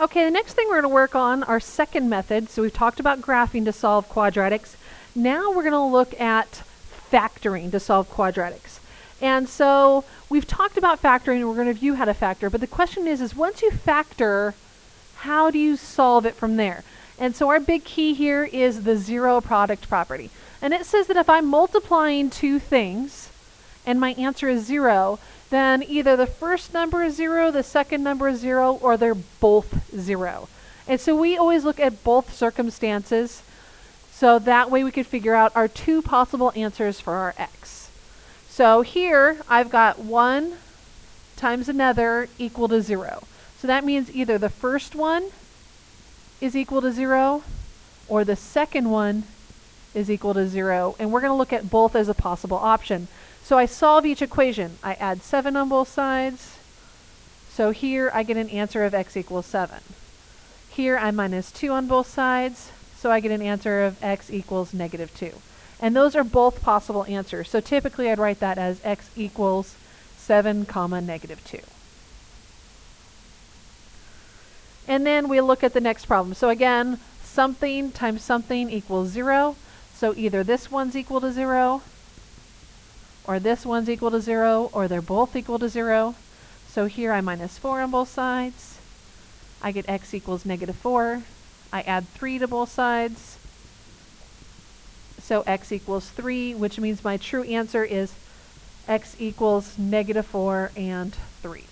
Okay, the next thing we're going to work on our second method. So we've talked about graphing to solve quadratics. Now we're going to look at factoring to solve quadratics. And so we've talked about factoring, and we're going to view how to factor. But the question is once you factor, how do you solve it from there? And so our big key here is the zero product property. And it says that if I'm multiplying two things and my answer is 0, then either the first number is 0, the second number is 0, or they're both 0. And so we always look at both circumstances, so that way we could figure out our two possible answers for our x. So here I've got 1 times another equal to 0. So that means either the first one is equal to 0, or the second one is equal to 0. And we're going to look at both as a possible option. So I solve each equation. I add 7 on both sides. So here I get an answer of x equals 7. Here I minus 2 on both sides. So I get an answer of x equals negative 2. And those are both possible answers. So typically I'd write that as x equals 7 comma negative 2. And then we look at the next problem. So again, something times something equals 0. So either this one's equal to 0, or this one's equal to 0, or they're both equal to 0. So here I minus 4 on both sides. I get x equals negative 4. I add 3 to both sides. So x equals 3, which means my true answer is x equals negative 4 and 3.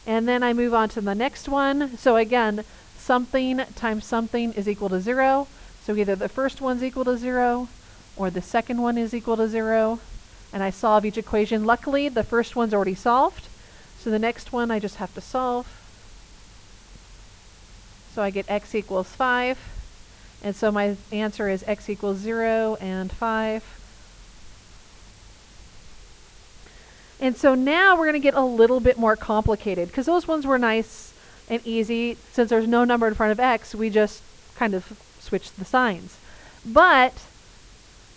And then I move on to the next one. So again, something times something is equal to 0. So either the first one's equal to 0, or the second one is equal to 0. And I solve each equation. Luckily, the first one's already solved. So the next one I just have to solve. So I get x equals 5. And so my answer is x equals 0 and 5. And so now we're going to get a little bit more complicated, because those ones were nice and easy. Since there's no number in front of x, we just kind of switched the signs. But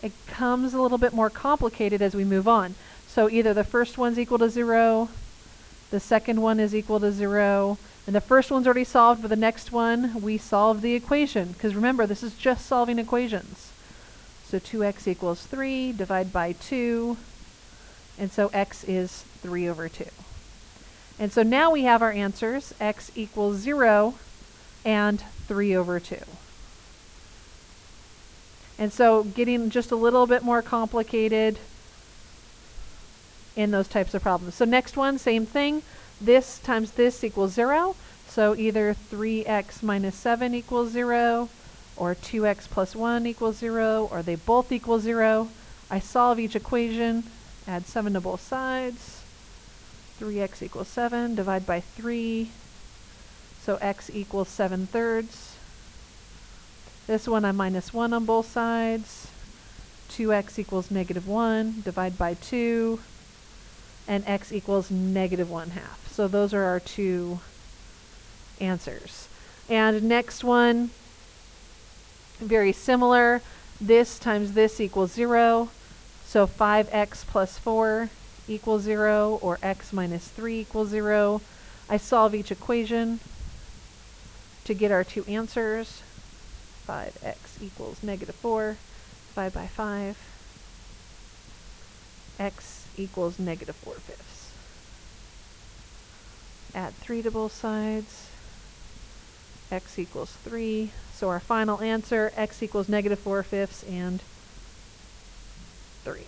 it becomes a little bit more complicated as we move on. So either the first one's equal to 0, the second one is equal to 0, and the first one's already solved, but the next one, we solve the equation. Because remember, this is just solving equations. So 2x equals 3, divide by 2, and so x is 3 over 2. And so now we have our answers, x equals 0 and 3 over 2. And so getting just a little bit more complicated in those types of problems. So next one, same thing. This times this equals 0. So either 3x minus 7 equals 0, or 2x plus 1 equals 0, or they both equal 0. I solve each equation, add 7 to both sides. 3x equals 7, divide by 3. So x equals 7/3. This one I minus 1 on both sides. 2x equals negative 1, divide by 2. And x equals negative 1/2. So those are our two answers. And next one, very similar. This times this equals 0. So 5x plus 4 equals 0, or x minus 3 equals 0. I solve each equation to get our two answers. 5x equals negative 4, divide by 5. X equals negative 4/5. Add 3 to both sides. X equals 3. So our final answer, x equals negative 4/5 and 3.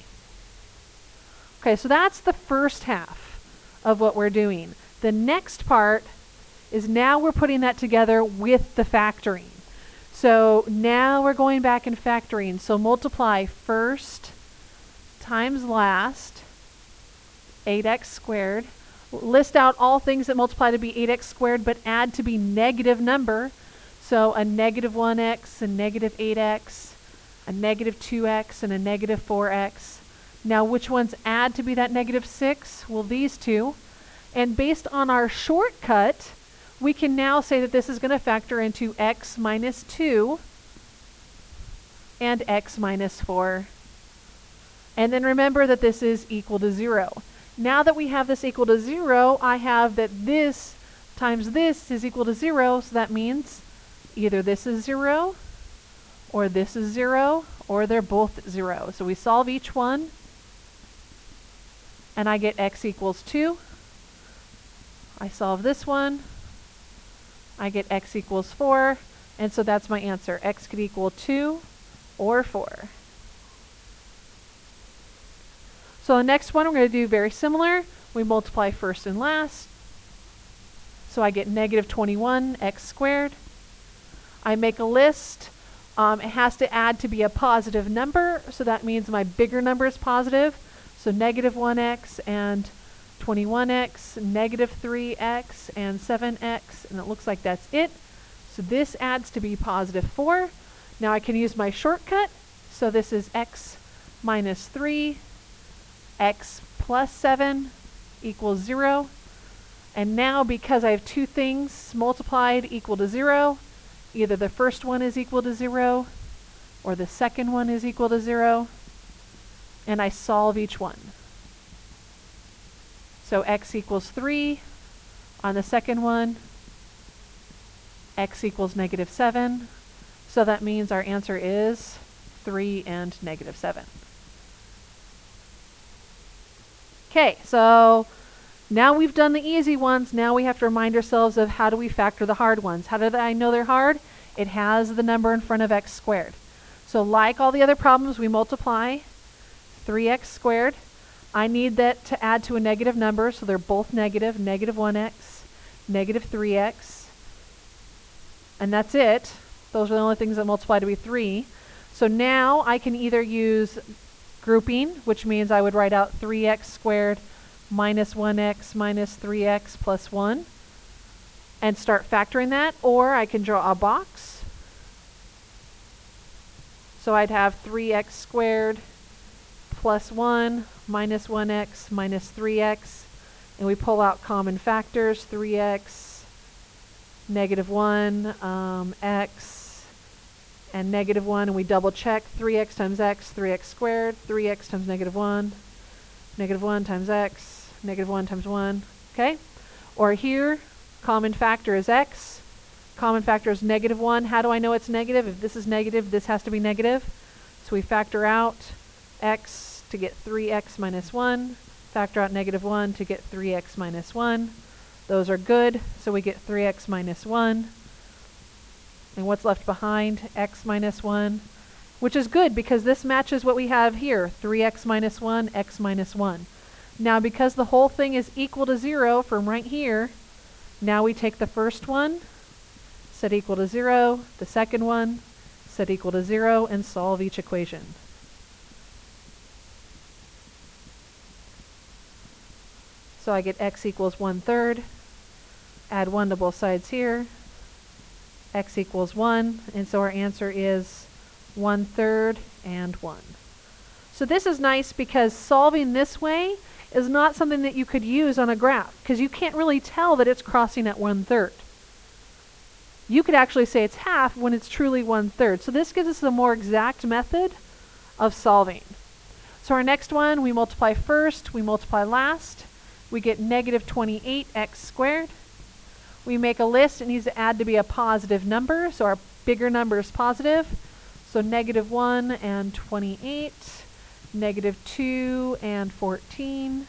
Okay, so that's the first half of what we're doing. The next part is now we're putting that together with the factoring. So now we're going back and factoring. So multiply first times last, 8x squared. List out all things that multiply to be 8x squared, but add to be negative number. So a negative 1x, a negative 8x, a negative 2x, and a negative 4x. Now which ones add to be that negative 6? Well, these two. And based on our shortcut, we can now say that this is going to factor into x minus 2 and x minus 4. And then remember that this is equal to 0. Now that we have this equal to 0, I have that this times this is equal to 0, so that means either this is 0, or this is 0, or they're both 0. So we solve each one, and I get x equals 2. I solve this one, I get x equals 4, and so that's my answer. X could equal 2 or 4. So the next one we're going to do very similar. We multiply first and last. So I get negative 21 x squared. I make a list. It has to add to be a positive number, so that means my bigger number is positive. So negative 1x and 21x, negative 3x and 7x, and it looks like that's it. So this adds to be positive 4. Now I can use my shortcut. So this is x minus 3, x plus 7 equals 0. And now because I have two things multiplied equal to 0, either the first one is equal to 0 or the second one is equal to 0, and I solve each one. So x equals 3 on the second one, x equals negative 7, so that means our answer is 3 and negative 7. Okay, so now we've done the easy ones. Now we have to remind ourselves of how do we factor the hard ones. How did I know they're hard? It has the number in front of x squared. So like all the other problems, we multiply 3x squared. I need that to add to a negative number, so they're both negative, negative 1x, negative 3x, and that's it. Those are the only things that multiply to be 3. So now I can either use grouping, which means I would write out 3x squared minus 1x minus 3x plus 1 and start factoring that, or I can draw a box. So I'd have 3x squared plus 1 minus 1x minus 3x, and we pull out common factors, 3x, negative 1, x, and negative 1, and we double check 3x times x, 3x squared, 3x times negative 1 times x, negative 1 times 1, okay? Or here, common factor is x, common factor is negative 1. How do I know it's negative? If this is negative, this has to be negative. So we factor out x to get 3x minus 1, factor out negative 1 to get 3x minus 1. Those are good, so we get 3x minus 1. And what's left behind? X minus 1, which is good because this matches what we have here, 3x minus 1, x minus 1. Now because the whole thing is equal to 0 from right here, now we take the first one, set equal to 0, the second one, set equal to 0, and solve each equation. So I get x equals 1/3, add 1 to both sides here, x equals 1, and so our answer is 1/3 and 1. So this is nice because solving this way is not something that you could use on a graph because you can't really tell that it's crossing at 1/3. You could actually say it's half when it's truly 1/3. So this gives us a more exact method of solving. So our next one, we multiply first, we multiply last. We get negative 28x squared. We make a list. It needs to add to be a positive number, so our bigger number is positive. So negative 1 and 28, negative 2 and 14.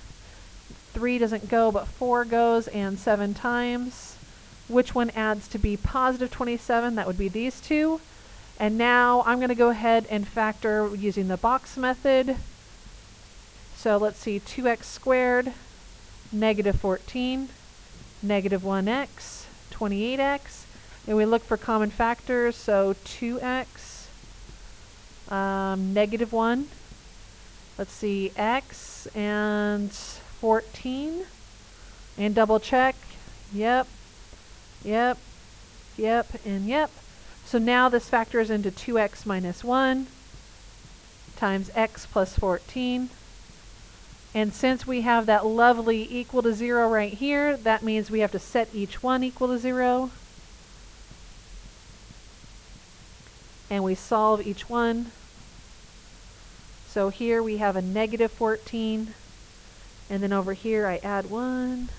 3 doesn't go, but 4 goes, and 7 times. Which one adds to be positive 27? That would be these two. And now I'm going to go ahead and factor using the box method. So let's see, 2x squared, negative 14, negative 1x, 28x. And we look for common factors, so 2x, negative 1. Let's see, x and 14. And double check. Yep, yep, yep, and yep. So now this factors into 2x minus 1 times x plus 14. And since we have that lovely equal to 0 right here, that means we have to set each one equal to 0. And we solve each one. So here we have a negative 14, And then over here I add 1,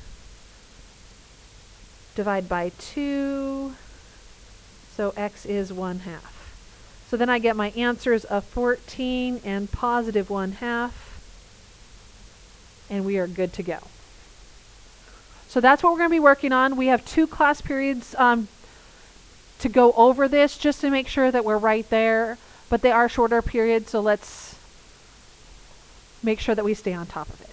divide by 2, so x is 1/2. So then I get my answers of 14 and positive 1/2, and we are good to go. So that's what we're going to be working on. We have 2 class periods to go over this just to make sure that we're right there, but they are shorter periods, so let's make sure that we stay on top of it.